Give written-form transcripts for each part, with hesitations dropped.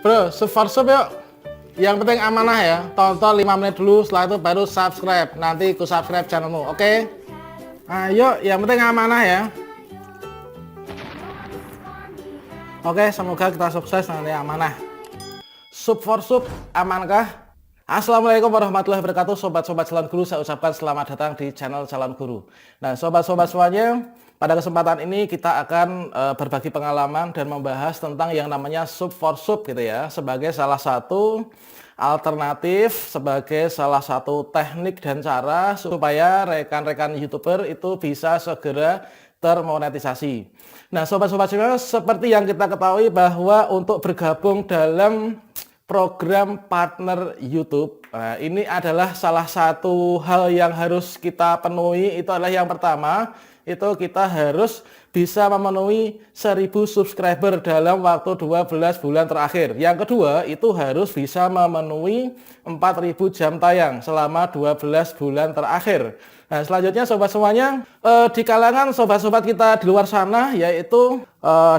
Bro, sub yuk. Yang penting amanah ya. Tonton 5 menit dulu, setelah itu baru subscribe. Nanti ku subscribe channelmu, oke? Ayo, yang penting amanah ya. Oke, semoga kita sukses nanti amanah. Sub for sub, amankah? Assalamualaikum warahmatullahi wabarakatuh, sobat-sobat calon guru. Saya ucapkan selamat datang di channel calon guru. Nah, sobat-sobat semuanya, pada kesempatan ini kita akan berbagi pengalaman dan membahas tentang yang namanya sub for sub gitu ya, sebagai salah satu alternatif, sebagai salah satu teknik dan cara supaya rekan-rekan YouTuber itu bisa segera termonetisasi. Nah, sobat-sobat semuanya, seperti yang kita ketahui bahwa untuk bergabung dalam program partner YouTube, nah, ini adalah salah satu hal yang harus kita penuhi. Itu adalah yang pertama, itu kita harus bisa memenuhi 1000 subscriber dalam waktu 12 bulan terakhir. Yang kedua, itu harus bisa memenuhi 4000 jam tayang selama 12 bulan terakhir. Nah, selanjutnya sobat semuanya, di kalangan sobat-sobat kita di luar sana, yaitu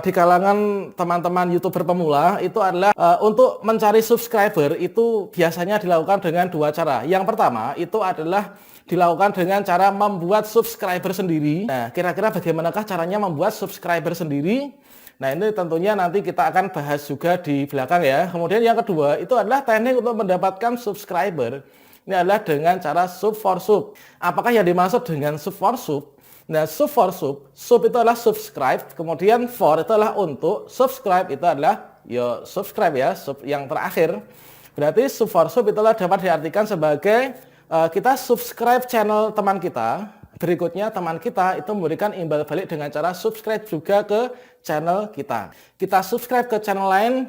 di kalangan teman-teman YouTuber pemula, itu adalah untuk mencari subscriber itu biasanya dilakukan dengan dua cara. Yang pertama itu adalah dilakukan dengan cara membuat subscriber sendiri. Nah, kira-kira bagaimanakah caranya membuat subscriber sendiri? Nah, ini tentunya nanti kita akan bahas juga di belakang ya. Kemudian yang kedua itu adalah teknik untuk mendapatkan subscriber. Ini adalah dengan cara sub for sub. Apakah yang dimaksud dengan sub for sub? Nah, sub for sub, sub itu adalah subscribe, kemudian for itu adalah untuk, subscribe itu adalah subscribe ya, sub yang terakhir. Berarti sub for sub itulah dapat diartikan sebagai kita subscribe channel teman kita. Berikutnya teman kita itu memberikan imbal balik dengan cara subscribe juga ke channel kita. Kita subscribe ke channel lain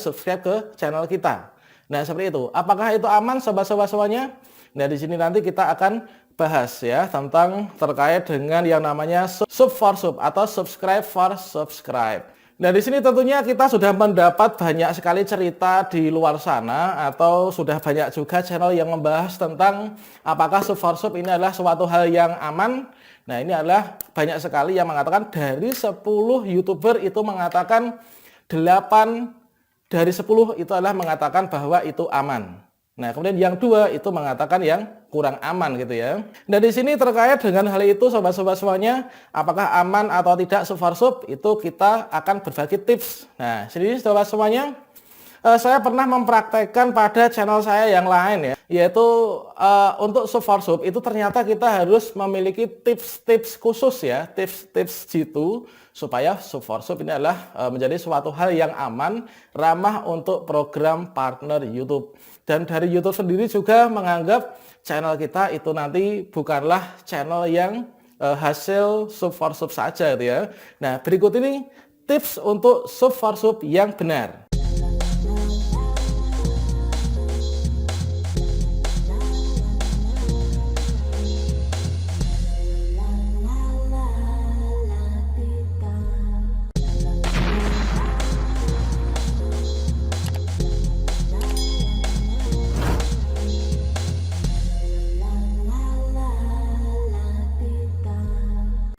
subscribe ke channel kita. Nah, seperti itu. Apakah itu aman sobat-sobat semuanya? Nah, di sini nanti kita akan bahas ya tentang terkait dengan yang namanya sub for sub atau subscribe for subscribe. Nah, di sini tentunya kita sudah mendapat banyak sekali cerita di luar sana, atau sudah banyak juga channel yang membahas tentang apakah sub for sub ini adalah suatu hal yang aman. Nah, ini adalah banyak sekali yang mengatakan, dari 10 YouTuber itu mengatakan 8 dari 10 itu adalah mengatakan bahwa itu aman. Nah, kemudian yang 2 itu mengatakan yang kurang aman gitu ya. Dan di sini terkait dengan hal itu sobat-sobat semuanya, apakah aman atau tidak sub for sub, itu kita akan berbagi tips. Nah, sini sobat semuanya, saya pernah mempraktekkan pada channel saya yang lain ya, yaitu untuk sub for sub itu ternyata kita harus memiliki tips-tips khusus ya, tips-tips jitu supaya sub for sub ini adalah menjadi suatu hal yang aman, ramah untuk program partner YouTube. Dan dari YouTube sendiri juga menganggap channel kita itu nanti bukanlah channel yang hasil sub for sub saja gitu ya. Nah, berikut ini tips untuk sub for sub yang benar.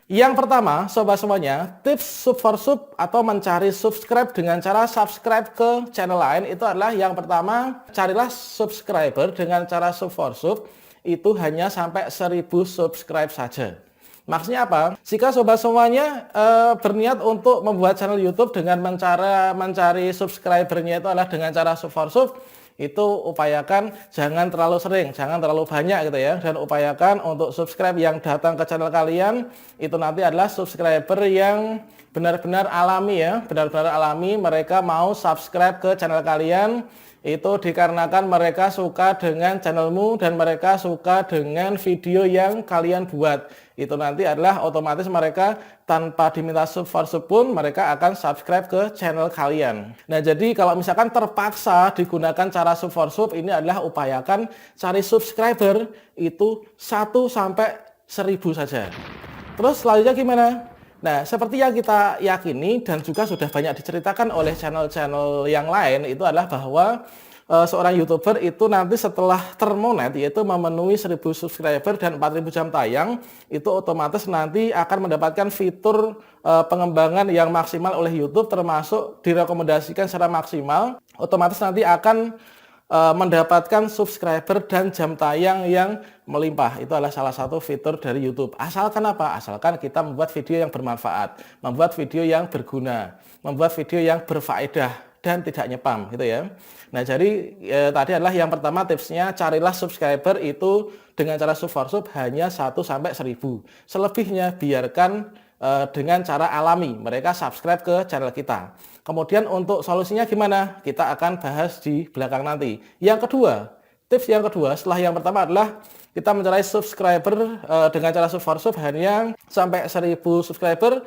Yang pertama, sobat semuanya, tips sub for sub atau mencari subscribe dengan cara subscribe ke channel lain itu adalah yang pertama, carilah subscriber dengan cara sub for sub itu hanya sampai 1000 subscribe saja. Maksudnya apa? Jika sobat semuanya berniat untuk membuat channel YouTube dengan mencari subscribernya itu adalah dengan cara sub for sub, itu upayakan jangan terlalu sering, jangan terlalu banyak gitu ya, dan upayakan untuk subscribe yang datang ke channel kalian itu nanti adalah subscriber yang benar-benar alami ya, benar-benar alami. Mereka mau subscribe ke channel kalian itu dikarenakan mereka suka dengan channelmu dan mereka suka dengan video yang kalian buat. Itu nanti adalah otomatis mereka tanpa diminta sub for sub pun mereka akan subscribe ke channel kalian. Nah, jadi kalau misalkan terpaksa digunakan cara sub for sub, ini adalah upayakan cari subscriber itu 1 sampai 1000 saja. Terus selanjutnya gimana? Nah, seperti yang kita yakini dan juga sudah banyak diceritakan oleh channel-channel yang lain, itu adalah bahwa seorang YouTuber itu nanti setelah termonet, yaitu memenuhi 1000 subscriber dan 4000 jam tayang, itu otomatis nanti akan mendapatkan fitur pengembangan yang maksimal oleh YouTube, termasuk direkomendasikan secara maksimal, otomatis nanti akan mendapatkan subscriber dan jam tayang yang melimpah. Itu adalah salah satu fitur dari YouTube. Asalkan apa? Asalkan kita membuat video yang bermanfaat, membuat video yang berguna, membuat video yang berfaedah dan tidak nyepam gitu ya. Nah, jadi tadi adalah yang pertama tipsnya, carilah subscriber itu dengan cara sub for sub hanya 1 sampai 1000. Selebihnya biarkan dengan cara alami, mereka subscribe ke channel kita. Kemudian untuk solusinya gimana? Kita akan bahas di belakang nanti. Yang kedua, tips yang kedua setelah yang pertama adalah kita mencari subscriber dengan cara sub for sub hanya sampai 1000 subscriber.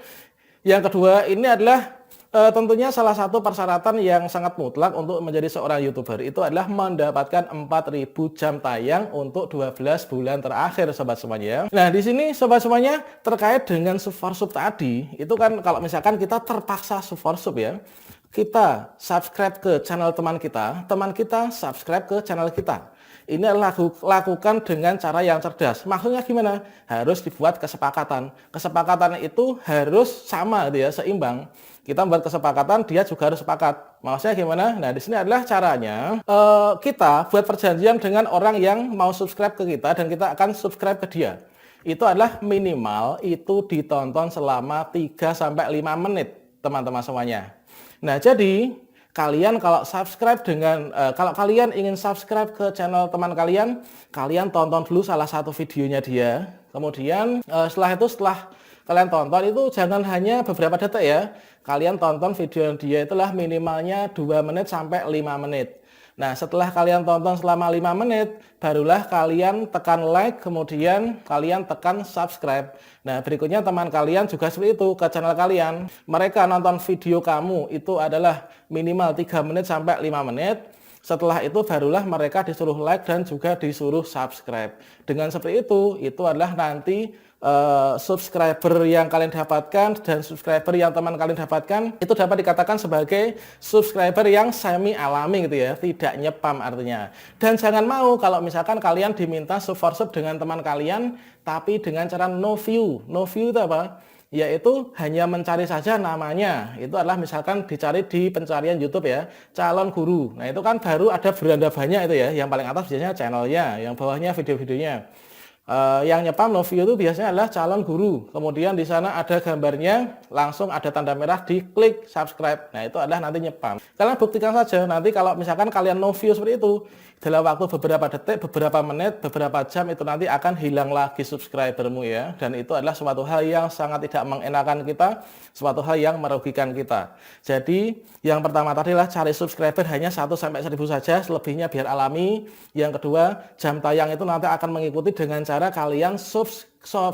Yang kedua ini adalah tentunya salah satu persyaratan yang sangat mutlak untuk menjadi seorang YouTuber itu adalah mendapatkan 4000 jam tayang untuk 12 bulan terakhir, sobat semuanya. Nah, di sini sobat semuanya terkait dengan sub for sub tadi, itu kan kalau misalkan kita terpaksa sub for sub ya, kita subscribe ke channel teman kita subscribe ke channel kita. Ini lakukan dengan cara yang cerdas. Maksudnya gimana? Harus dibuat kesepakatan. Kesepakatan itu harus sama gitu ya, seimbang. Kita membuat kesepakatan, dia juga harus sepakat. Maksudnya gimana? Nah, di sini adalah caranya. Kita buat perjanjian dengan orang yang mau subscribe ke kita dan kita akan subscribe ke dia. Itu adalah minimal itu ditonton selama 3 sampai 5 menit, teman-teman semuanya. Nah, jadi kalian kalau subscribe dengan kalau kalian ingin subscribe ke channel teman kalian, kalian tonton dulu salah satu videonya dia. Kemudian setelah kalian tonton itu jangan hanya beberapa detik ya. Kalian tonton video dia itulah minimalnya 2 menit sampai 5 menit. Nah, setelah kalian tonton selama 5 menit, barulah kalian tekan like, kemudian kalian tekan subscribe. Nah, berikutnya teman kalian juga seperti itu ke channel kalian. Mereka nonton video kamu itu adalah minimal 3 menit sampai 5 menit. Setelah itu barulah mereka disuruh like dan juga disuruh subscribe. Dengan seperti itu adalah nanti subscriber yang kalian dapatkan dan subscriber yang teman kalian dapatkan itu dapat dikatakan sebagai subscriber yang semi alami gitu ya, tidak nyepam artinya. Dan jangan mau kalau misalkan kalian diminta sub for sub dengan teman kalian tapi dengan cara no view. No view itu apa? Yaitu hanya mencari saja namanya. Itu adalah misalkan dicari di pencarian YouTube ya, calon guru. Nah, itu kan baru ada beranda banyak itu ya. Yang paling atas biasanya channelnya, yang bawahnya video-videonya. Yang nyepam no view itu biasanya adalah calon guru. Kemudian di sana ada gambarnya, langsung ada tanda merah, diklik subscribe. Nah, itu adalah nanti nyepam. Kalian buktikan saja nanti kalau misalkan kalian no view seperti itu, dalam waktu beberapa detik, beberapa menit, beberapa jam itu nanti akan hilang lagi subscribermu ya. Dan itu adalah suatu hal yang sangat tidak mengenakan kita, suatu hal yang merugikan kita. Jadi yang pertama tadi adalah cari subscriber hanya 1 sampai 1000 saja, selebihnya biar alami. Yang kedua, jam tayang itu nanti akan mengikuti dengan cara kalian sub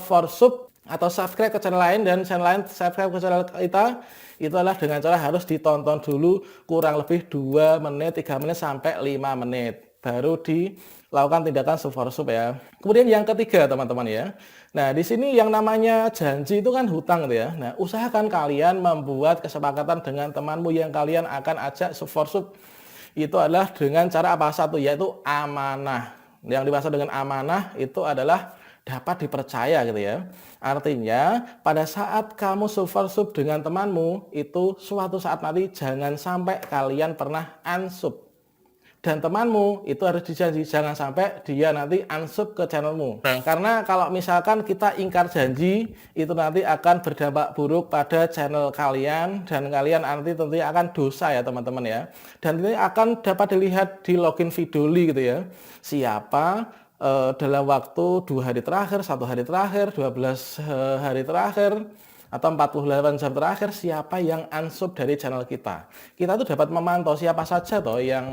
for sub atau subscribe ke channel lain dan channel lain subscribe ke channel kita. Itu adalah dengan cara harus ditonton dulu kurang lebih 2 menit, 3 menit sampai 5 menit. Baru dilakukan tindakan sub for sub ya. Kemudian yang ketiga teman-teman ya. Nah, di sini yang namanya janji itu kan hutang gitu ya. Nah, usahakan kalian membuat kesepakatan dengan temanmu yang kalian akan ajak sub for sub. Itu adalah dengan cara apa? Satu, yaitu amanah. Yang dimaksud dengan amanah itu adalah dapat dipercaya gitu ya. Artinya pada saat kamu sub for sub dengan temanmu itu suatu saat nanti jangan sampai kalian pernah unsub. Dan temanmu itu harus dijanji jangan sampai dia nanti unsub ke channelmu. Karena kalau misalkan kita ingkar janji itu nanti akan berdampak buruk pada channel kalian dan kalian nanti tentunya akan dosa ya teman-teman ya. Dan ini akan dapat dilihat di login Vidoli gitu ya. Siapa dalam waktu 2 hari terakhir, 1 hari terakhir, 12 hari terakhir atau 48 jam terakhir siapa yang unsub dari channel kita. Kita tuh dapat memantau siapa saja toh yang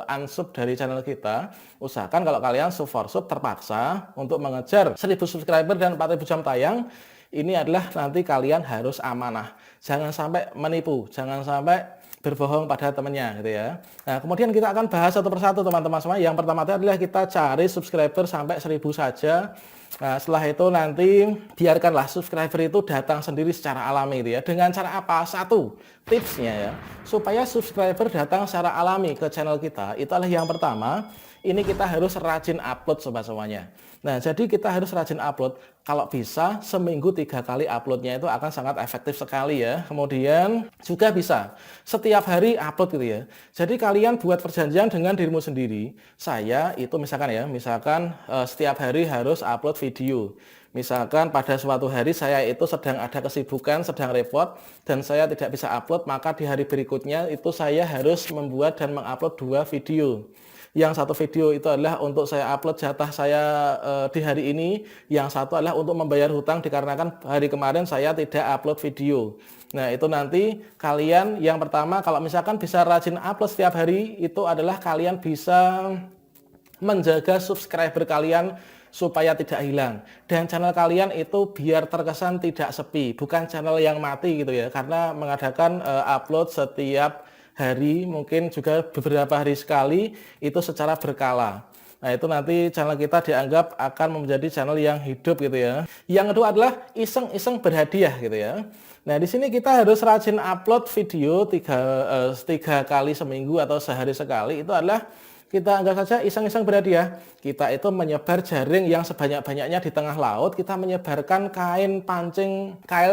unsub dari channel kita. Usahakan kalau kalian sub for sub terpaksa untuk mengejar 1000 subscriber dan 4000 jam tayang, ini adalah nanti kalian harus amanah. Jangan sampai menipu, jangan sampai berbohong pada temannya gitu ya. Nah, kemudian kita akan bahas satu persatu teman-teman semua. Yang pertama adalah kita cari subscriber sampai 1000 saja. Nah, setelah itu nanti biarkanlah subscriber itu datang sendiri secara alami gitu ya. Dengan cara apa? Satu, tipsnya ya. Supaya subscriber datang secara alami ke channel kita, itu adalah yang pertama, ini kita harus rajin upload sobat semuanya. Nah, jadi kita harus rajin upload. Kalau bisa seminggu 3 kali uploadnya itu akan sangat efektif sekali ya. Kemudian juga bisa setiap hari upload gitu ya. Jadi kalian buat perjanjian dengan dirimu sendiri. Saya itu misalkan setiap hari harus upload video. Misalkan pada suatu hari saya itu sedang ada kesibukan, sedang repot, dan saya tidak bisa upload, maka di hari berikutnya itu saya harus membuat dan mengupload 2 video. Yang satu video itu adalah untuk saya upload jatah saya di hari ini. Yang satu adalah untuk membayar hutang dikarenakan hari kemarin saya tidak upload video. Nah, itu nanti kalian yang pertama kalau misalkan bisa rajin upload setiap hari, itu adalah kalian bisa menjaga subscriber kalian supaya tidak hilang, dan channel kalian itu biar terkesan tidak sepi, bukan channel yang mati gitu ya, karena mengadakan upload setiap hari, mungkin juga beberapa hari sekali, itu secara berkala. Nah, itu nanti channel kita dianggap akan menjadi channel yang hidup gitu ya. Yang kedua adalah iseng-iseng berhadiah gitu ya. Nah, di sini kita harus rajin upload video 3 kali seminggu atau sehari sekali. Itu adalah kita anggap saja iseng-iseng berhadiah. Kita itu menyebar jaring yang sebanyak-banyaknya di tengah laut. Kita menyebarkan kail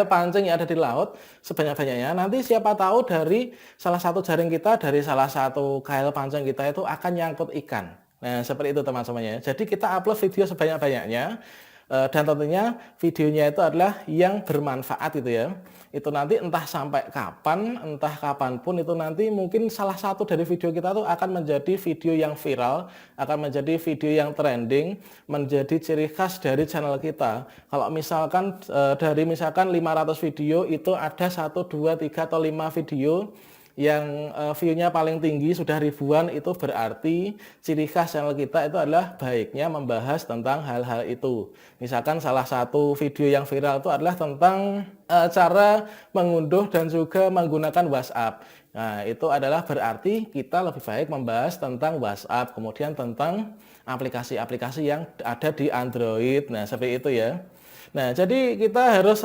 pancing yang ada di laut sebanyak-banyaknya. Nanti siapa tahu dari salah satu jaring kita, dari salah satu kail pancing kita itu akan nyangkut ikan. Nah, seperti itu teman-teman ya. Jadi kita upload video sebanyak-banyaknya. Dan tentunya videonya itu adalah yang bermanfaat gitu ya. Itu nanti entah sampai kapan, entah kapanpun, itu nanti mungkin salah satu dari video kita tuh akan menjadi video yang viral, akan menjadi video yang trending, menjadi ciri khas dari channel kita. Kalau misalkan dari 500 video itu ada 1, 2, 3 atau 5 video yang view-nya paling tinggi sudah ribuan, itu berarti ciri khas channel kita itu adalah baiknya membahas tentang hal-hal itu. Misalkan salah satu video yang viral itu adalah tentang cara mengunduh dan juga menggunakan WhatsApp. Nah, itu adalah berarti kita lebih baik membahas tentang WhatsApp, kemudian tentang aplikasi-aplikasi yang ada di Android. Nah, seperti itu ya. Nah, jadi kita harus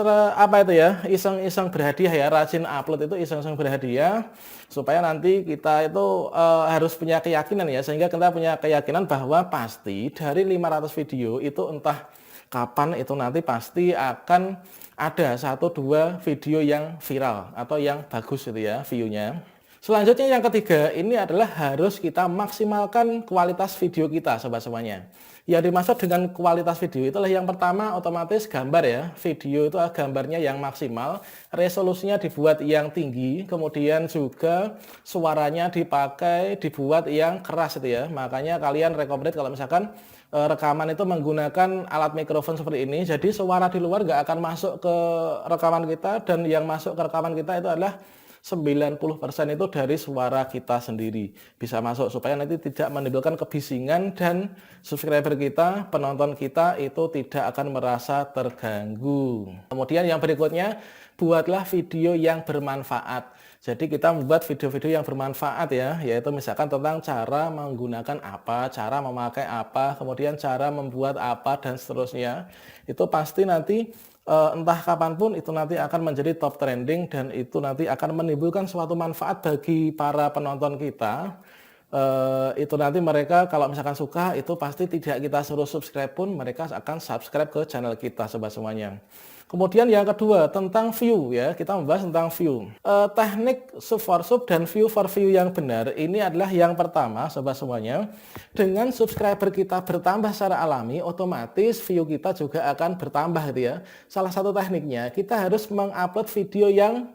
iseng-iseng berhadiah ya, rajin upload itu iseng-iseng berhadiah, supaya nanti kita itu harus punya keyakinan ya, sehingga kita punya keyakinan bahwa pasti dari 500 video itu entah kapan itu nanti pasti akan ada 1-2 video yang viral atau yang bagus gitu ya view-nya. Selanjutnya yang ketiga, ini adalah harus kita maksimalkan kualitas video kita sobat semuanya. Yang dimaksud dengan kualitas video itulah yang pertama otomatis gambar ya. Video itu gambarnya yang maksimal, resolusinya dibuat yang tinggi, kemudian juga suaranya dibuat yang keras itu ya. Makanya kalian recommended kalau misalkan rekaman itu menggunakan alat mikrofon seperti ini, jadi suara di luar nggak akan masuk ke rekaman kita, dan yang masuk ke rekaman kita itu adalah 90% itu dari suara kita sendiri bisa masuk, supaya nanti tidak menimbulkan kebisingan dan subscriber kita, penonton kita itu tidak akan merasa terganggu. Kemudian yang berikutnya, buatlah video yang bermanfaat. Jadi kita membuat video-video yang bermanfaat ya, yaitu misalkan tentang cara menggunakan apa, cara memakai apa, kemudian cara membuat apa, dan seterusnya. Itu pasti nanti entah kapanpun itu nanti akan menjadi top trending, dan itu nanti akan menimbulkan suatu manfaat bagi para penonton kita. Itu nanti mereka kalau misalkan suka, itu pasti tidak kita suruh subscribe pun mereka akan subscribe ke channel kita sobat semuanya. Kemudian yang kedua tentang view ya, kita membahas tentang view. Teknik sub for sub dan view for view yang benar ini adalah yang pertama sobat semuanya. Dengan subscriber kita bertambah secara alami, otomatis view kita juga akan bertambah gitu ya. Salah satu tekniknya kita harus mengupload video yang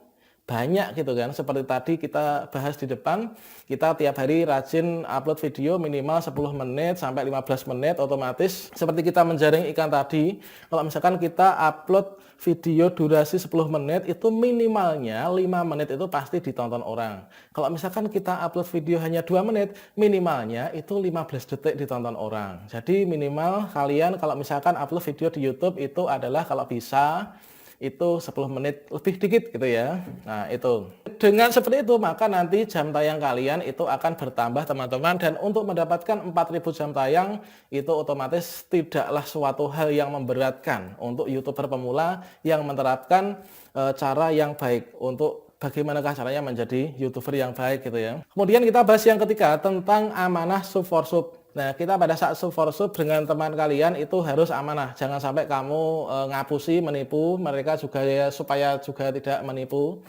banyak gitu kan, seperti tadi kita bahas di depan, kita tiap hari rajin upload video minimal 10 menit sampai 15 menit, otomatis seperti kita menjaring ikan tadi, kalau misalkan kita upload video durasi 10 menit itu minimalnya 5 menit itu pasti ditonton orang. Kalau misalkan kita upload video hanya 2 menit, minimalnya itu 15 detik ditonton orang. Jadi minimal kalian kalau misalkan upload video di YouTube itu adalah kalau bisa itu 10 menit lebih dikit gitu ya. Nah itu. Dengan seperti itu maka nanti jam tayang kalian itu akan bertambah teman-teman, dan untuk mendapatkan 4.000 jam tayang itu otomatis tidaklah suatu hal yang memberatkan untuk YouTuber pemula yang menerapkan cara yang baik untuk bagaimanakah caranya menjadi YouTuber yang baik gitu ya. Kemudian kita bahas yang ketiga tentang amanah sub for sub. Nah, kita pada saat sub for sub dengan teman kalian itu harus amanah. Jangan sampai kamu ngapusi, menipu mereka juga ya, supaya juga tidak menipu.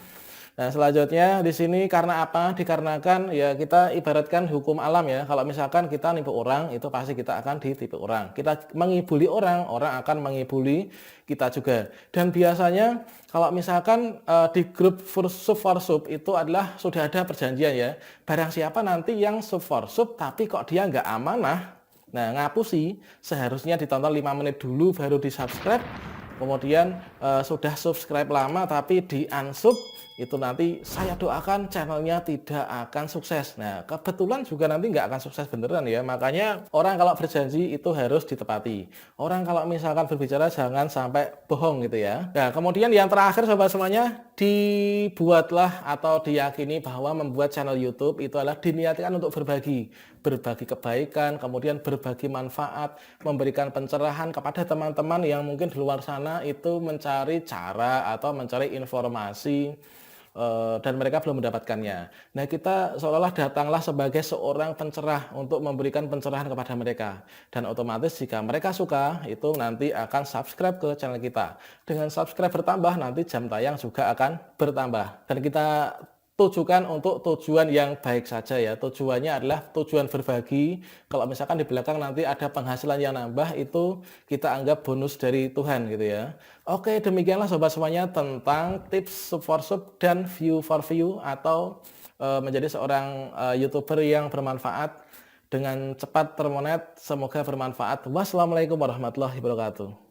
Nah, selanjutnya di sini karena apa? Dikarenakan ya kita ibaratkan hukum alam ya. Kalau misalkan kita nipu orang, itu pasti kita akan ditipu orang. Kita mengibuli orang, orang akan mengibuli kita juga. Dan biasanya kalau misalkan di grup sub for sub itu adalah sudah ada perjanjian ya. Barang siapa nanti yang sub for sub tapi kok dia nggak amanah, nah ngapusi, seharusnya ditonton 5 menit dulu baru di subscribe. Kemudian sudah subscribe lama tapi di unsub, itu nanti saya doakan channelnya tidak akan sukses. Nah kebetulan juga nanti nggak akan sukses beneran ya. Makanya orang kalau berjanji itu harus ditepati. Orang kalau misalkan berbicara jangan sampai bohong gitu ya. Nah kemudian yang terakhir sobat semuanya, dibuatlah atau diyakini bahwa membuat channel YouTube itu adalah diniatkan untuk berbagi kebaikan, kemudian berbagi manfaat, memberikan pencerahan kepada teman-teman yang mungkin di luar sana itu mencari cara atau mencari informasi dan mereka belum mendapatkannya. Nah kita seolah-olah datanglah sebagai seorang pencerah untuk memberikan pencerahan kepada mereka, dan otomatis jika mereka suka itu nanti akan subscribe ke channel kita. Dengan subscribe bertambah nanti jam tayang juga akan bertambah, dan kita tujukan untuk tujuan yang baik saja ya. Tujuannya adalah tujuan berbagi. Kalau misalkan di belakang nanti ada penghasilan yang nambah, itu kita anggap bonus dari Tuhan gitu ya. Oke, demikianlah sobat semuanya tentang tips sub for sub dan view for view, atau menjadi seorang YouTuber yang bermanfaat dengan cepat termonet. Semoga bermanfaat. Wassalamualaikum warahmatullahi wabarakatuh.